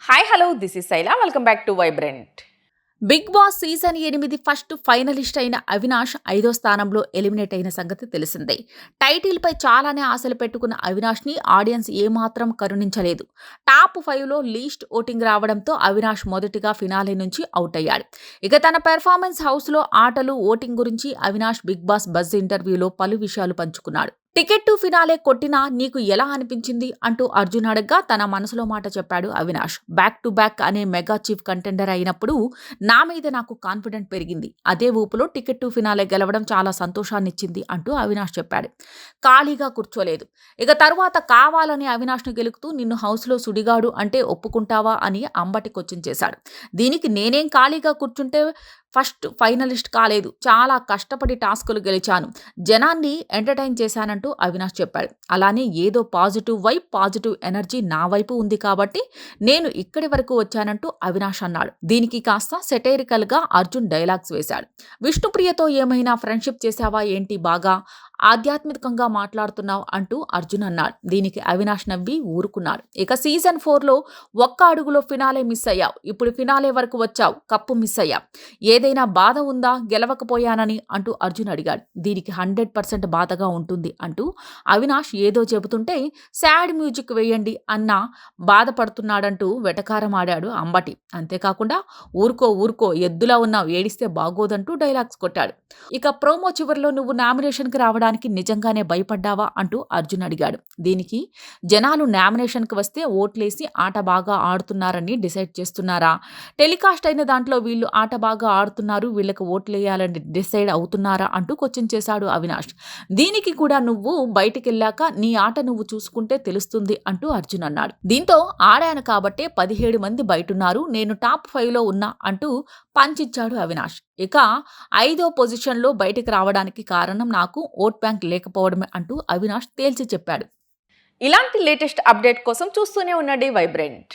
Hi hello this is Shaila welcome back to vibrant. Bigg Boss season 8 first finalist అయిన అవినాష్ 5వ స్థానంలో eliminate అయిన సంగతి తెలిసిందే. టైటిల్ పై చాలానే ఆశలు పెట్టుకున్న అవినాష్ ని ఆడియన్స్ ఏమాత్రం కరుణించలేదు. టాప్ 5లో లీస్ట్ ఓటింగ్ రావడంతో అవినాష్ మొదటిగా ఫినాలే నుంచి అవుట్ అయ్యాడు. ఇక తన పెర్ఫార్మెన్స్ హౌస్ లో ఆటలు ఓటింగ్ గురించి అవినాష్ బిగ్ బాస్ బజ్ ఇంటర్వ్యూలో పలు విషయాలు పంచుకున్నాడు. టికెట్ టు ఫినాలే కొట్టినా నీకు ఎలా అనిపించింది అంటూ అర్జున్ అడగ్గా తన మనసులో మాట చెప్పాడు అవినాష్. బ్యాక్ టు బ్యాక్ అనే మెగా చీఫ్ కంటెండర్ అయినప్పుడు నా మీద నాకు కాన్ఫిడెంట్ పెరిగింది. అదే ఊపులో టికెట్ టు ఫినాలే గెలవడం చాలా సంతోషాన్నిచ్చింది అంటూ అవినాష్ చెప్పాడు. ఖాళీగా కూర్చోలేదు. ఇక తరువాత కావాలని అవినాష్ను గెలుకుతూ నిన్ను హౌస్లో సుడిగాడు అంటే ఒప్పుకుంటావా అని అంబటి క్వశ్చన్ చేశాడు. దీనికి నేనేం ఖాళీగా కూర్చుంటే ఫస్ట్ ఫైనలిస్ట్ కాలేదు, చాలా కష్టపడి టాస్కులు గెలిచాను, జనాన్ని ఎంటర్టైన్ చేశానంటూ అవినాష్ చెప్పాడు. అలానే ఏదో పాజిటివ్ వైబ్ పాజిటివ్ ఎనర్జీ నా వైపు ఉంది కాబట్టి నేను ఇక్కడి వరకు వచ్చానంటూ అవినాష్ అన్నాడు. దీనికి కాస్త సెటైరికల్ గా అర్జున్ డైలాగ్స్ వేశాడు. విష్ణుప్రియతో ఏమైనా ఫ్రెండ్షిప్ చేశావా ఏంటి, బాగా ఆధ్యాత్మికంగా మాట్లాడుతున్నావు అంటూ అర్జున్ అన్నాడు. దీనికి అవినాష్ నవ్వి ఊరుకున్నాడు. ఇక సీజన్ 4లో ఒక్క అడుగులో ఫినాలే మిస్ అయ్యావు, ఇప్పుడు ఫినాలే వరకు వచ్చావు, కప్పు మిస్ అయ్యావు, ఏదైనా బాధ ఉందా గెలవకపోయానని అంటూ అర్జున్ అడిగాడు. దీనికి 100% బాధగా ఉంటుంది అంటూ అవినాష్ ఏదో చెబుతుంటే సాడ్ మ్యూజిక్ వేయండి అన్న బాధపడుతున్నాడంటూ వెటకారం ఆడాడు అంబటి. అంతేకాకుండా ఊరుకో ఎద్దులా ఉన్నావు, ఏడిస్తే బాగోదంటూ డైలాగ్స్ కొట్టాడు. ఇక ప్రోమో చివరిలో నువ్వు నామినేషన్కి రావడానికి నిజంగానే భయపడ్డావా అంటూ అర్జున్ అడిగాడు. దీనికి జనాలు నామినేషన్కి వస్తే ఓట్లేసి ఆట బాగా ఆడుతున్నారని డిసైడ్ చేస్తున్నారా, టెలికాస్ట్ అయిన దాంట్లో వీళ్ళు ఆట బాగా ఆడుతున్నారు వీళ్ళకి ఓట్లేయాలని డిసైడ్ అవుతున్నారా అంటూ క్వశ్చన్ చేశాడు అవినాష్. దీనికి కూడా నువ్వు బయటికెళ్ళాక నీ ఆట నువ్వు చూసుకుంటే తెలుస్తుంది అంటూ అర్జున్ అన్నాడు. దీంతో ఆడాను కాబట్టే 17 మంది బయటున్నారు, నేను టాప్ 5లో ఉన్నా అంటూ పంచిచ్చాడు అవినాష్. ఇక 5వ పొజిషన్లో బయటికి రావడానికి కారణం నాకు ఓట్ బ్యాంక్ లేకపోవడమే అంటూ అవినాష్ తేల్చి చెప్పాడు. ఇలాంటి లేటెస్ట్ అప్డేట్ కోసం చూస్తూనే ఉండండి వైబ్రెంట్.